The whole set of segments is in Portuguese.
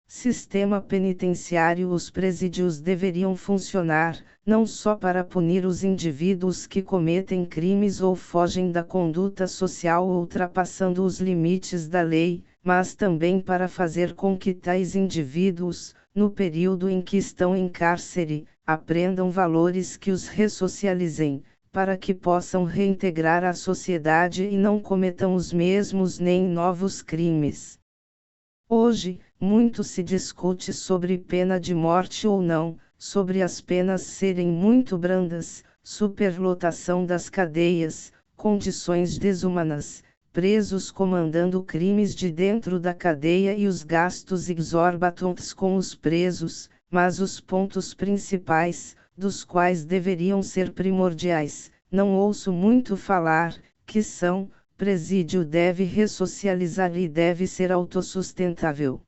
Sistema penitenciário. Os presídios deveriam funcionar, não só para punir os indivíduos que cometem crimes ou fogem da conduta social ultrapassando os limites da lei, mas também para fazer com que tais indivíduos, no período em que estão em cárcere, aprendam valores que os ressocializem, para que possam reintegrar a sociedade e não cometam os mesmos nem novos crimes. Hoje, muito se discute sobre pena de morte ou não, sobre as penas serem muito brandas, superlotação das cadeias, condições desumanas, presos comandando crimes de dentro da cadeia e os gastos exorbitantes com os presos, mas os pontos principais, dos quais deveriam ser primordiais, não ouço muito falar, que são: presídio deve ressocializar e deve ser autossustentável.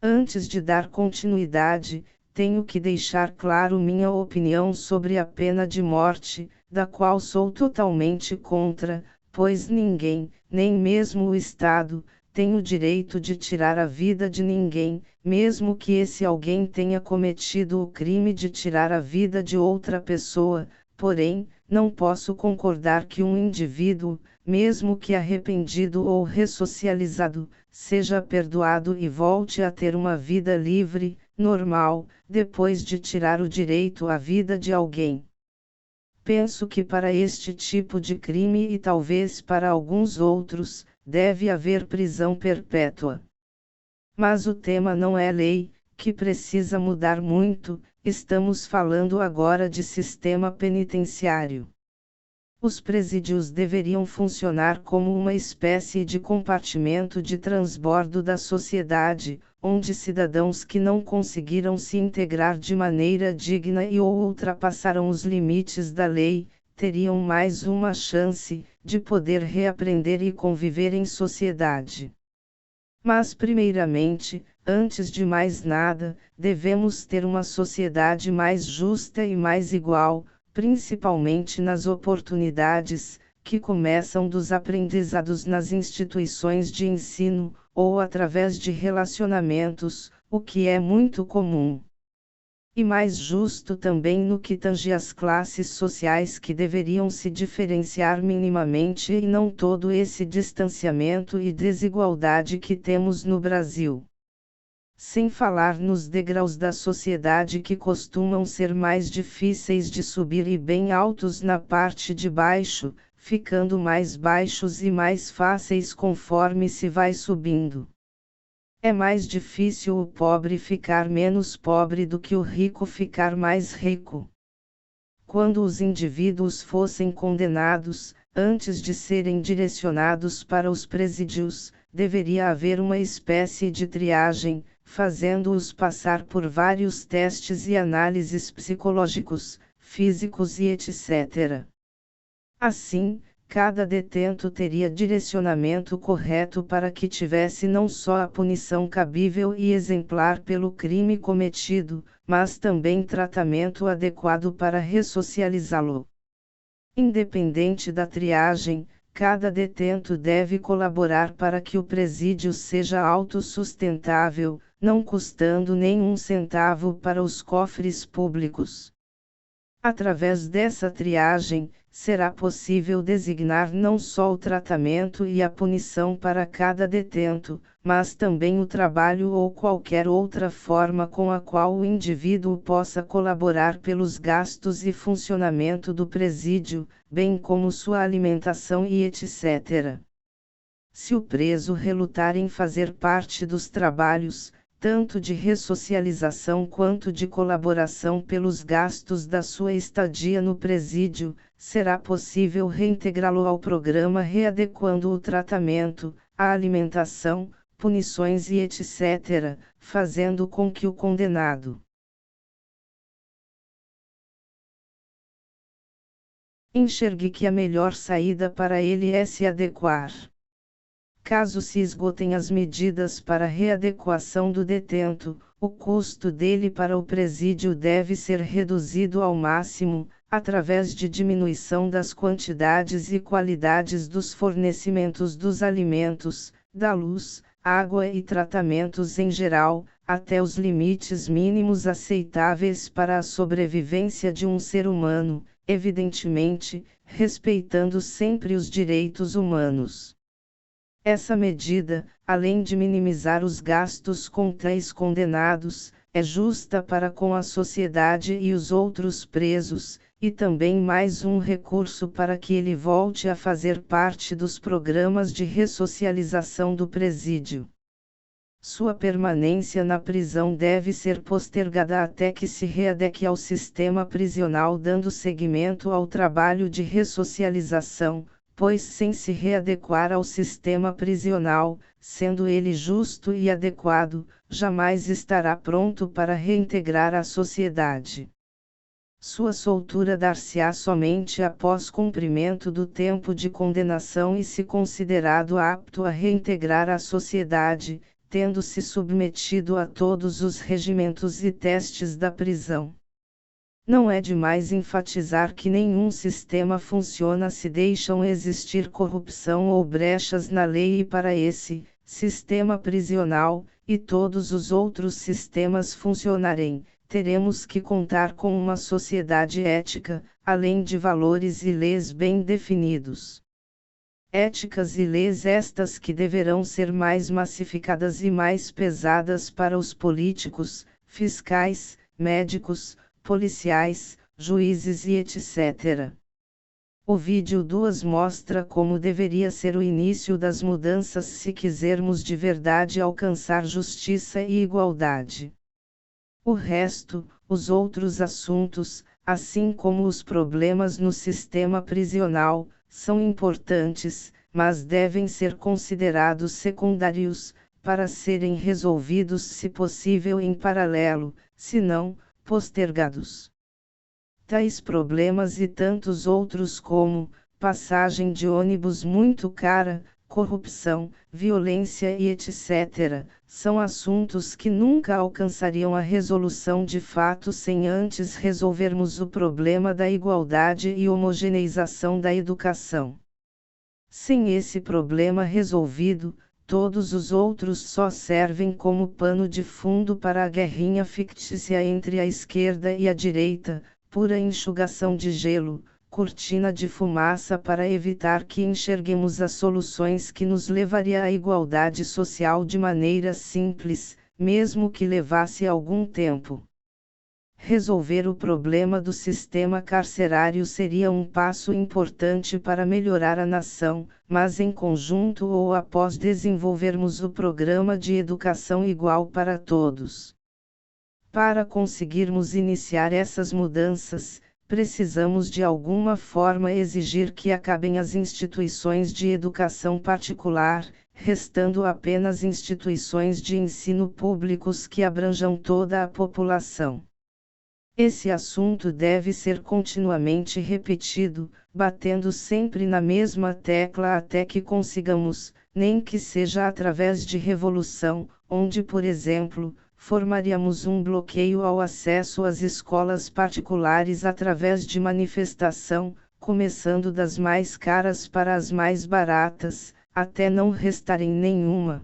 Antes de dar continuidade, tenho que deixar claro minha opinião sobre a pena de morte, da qual sou totalmente contra, pois ninguém, nem mesmo o Estado, tem o direito de tirar a vida de ninguém, mesmo que esse alguém tenha cometido o crime de tirar a vida de outra pessoa. Porém, não posso concordar que um indivíduo, mesmo que arrependido ou ressocializado, seja perdoado e volte a ter uma vida livre, normal, depois de tirar o direito à vida de alguém. Penso que para este tipo de crime e talvez para alguns outros, deve haver prisão perpétua. Mas o tema não é lei, que precisa mudar muito, estamos falando agora de sistema penitenciário. Os presídios deveriam funcionar como uma espécie de compartimento de transbordo da sociedade, onde cidadãos que não conseguiram se integrar de maneira digna e ou ultrapassaram os limites da lei, teriam mais uma chance de poder reaprender e conviver em sociedade. Mas primeiramente, antes de mais nada, devemos ter uma sociedade mais justa e mais igual, principalmente nas oportunidades, que começam dos aprendizados nas instituições de ensino, ou através de relacionamentos, o que é muito comum. E mais justo também no que tange às classes sociais que deveriam se diferenciar minimamente e não todo esse distanciamento e desigualdade que temos no Brasil. Sem falar nos degraus da sociedade que costumam ser mais difíceis de subir e bem altos na parte de baixo, ficando mais baixos e mais fáceis conforme se vai subindo. É mais difícil o pobre ficar menos pobre do que o rico ficar mais rico. Quando os indivíduos fossem condenados, antes de serem direcionados para os presídios, deveria haver uma espécie de triagem, fazendo-os passar por vários testes e análises psicológicos, físicos e etc. Assim, cada detento teria direcionamento correto para que tivesse não só a punição cabível e exemplar pelo crime cometido, mas também tratamento adequado para ressocializá-lo. Independente da triagem, cada detento deve colaborar para que o presídio seja autossustentável, não custando nenhum centavo para os cofres públicos. Através dessa triagem, será possível designar não só o tratamento e a punição para cada detento, mas também o trabalho ou qualquer outra forma com a qual o indivíduo possa colaborar pelos gastos e funcionamento do presídio, bem como sua alimentação e etc. Se o preso relutar em fazer parte dos trabalhos, tanto de ressocialização quanto de colaboração pelos gastos da sua estadia no presídio, será possível reintegrá-lo ao programa readequando o tratamento, a alimentação, punições e etc., fazendo com que o condenado enxergue que a melhor saída para ele é se adequar. Caso se esgotem as medidas para readequação do detento, o custo dele para o presídio deve ser reduzido ao máximo, através de diminuição das quantidades e qualidades dos fornecimentos dos alimentos, da luz, água e tratamentos em geral, até os limites mínimos aceitáveis para a sobrevivência de um ser humano, evidentemente, respeitando sempre os direitos humanos. Essa medida, além de minimizar os gastos com tais condenados, é justa para com a sociedade e os outros presos, e também mais um recurso para que ele volte a fazer parte dos programas de ressocialização do presídio. Sua permanência na prisão deve ser postergada até que se readeque ao sistema prisional, dando seguimento ao trabalho de ressocialização, pois sem se readequar ao sistema prisional, sendo ele justo e adequado, jamais estará pronto para reintegrar a sociedade. Sua soltura dar-se-á somente após cumprimento do tempo de condenação e se considerado apto a reintegrar a sociedade, tendo-se submetido a todos os regimentos e testes da prisão. Não é demais enfatizar que nenhum sistema funciona se deixam existir corrupção ou brechas na lei, e para esse sistema prisional, e todos os outros sistemas funcionarem, teremos que contar com uma sociedade ética, além de valores e leis bem definidos. Éticas e leis estas que deverão ser mais massificadas e mais pesadas para os políticos, fiscais, médicos, policiais, juízes e etc. O vídeo 2 mostra como deveria ser o início das mudanças se quisermos de verdade alcançar justiça e igualdade. O resto, os outros assuntos, assim como os problemas no sistema prisional, são importantes, mas devem ser considerados secundários, para serem resolvidos se possível em paralelo, se não, postergados. Tais problemas e tantos outros como, passagem de ônibus muito cara, corrupção, violência e etc., são assuntos que nunca alcançariam a resolução de fato sem antes resolvermos o problema da igualdade e homogeneização da educação. Sem esse problema resolvido, todos os outros só servem como pano de fundo para a guerrinha fictícia entre a esquerda e a direita, pura enxugação de gelo, cortina de fumaça para evitar que enxerguemos as soluções que nos levaria à igualdade social de maneira simples, mesmo que levasse algum tempo. Resolver o problema do sistema carcerário seria um passo importante para melhorar a nação, mas em conjunto ou após desenvolvermos o programa de educação igual para todos. Para conseguirmos iniciar essas mudanças, precisamos de alguma forma exigir que acabem as instituições de educação particular, restando apenas instituições de ensino públicos que abranjam toda a população. Esse assunto deve ser continuamente repetido, batendo sempre na mesma tecla até que consigamos, nem que seja através de revolução, onde, por exemplo, formaríamos um bloqueio ao acesso às escolas particulares através de manifestação, começando das mais caras para as mais baratas, até não restarem nenhuma.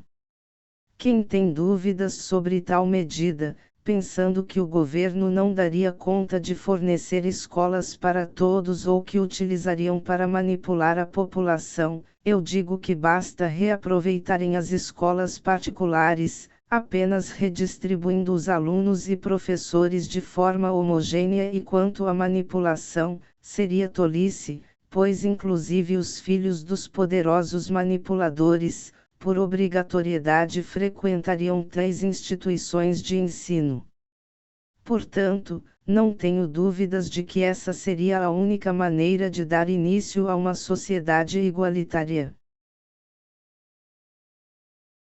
Quem tem dúvidas sobre tal medida, pensando que o governo não daria conta de fornecer escolas para todos ou que utilizariam para manipular a população, eu digo que basta reaproveitarem as escolas particulares, apenas redistribuindo os alunos e professores de forma homogênea, e quanto à manipulação, seria tolice, pois inclusive os filhos dos poderosos manipuladores, por obrigatoriedade frequentariam tais instituições de ensino. Portanto, não tenho dúvidas de que essa seria a única maneira de dar início a uma sociedade igualitária.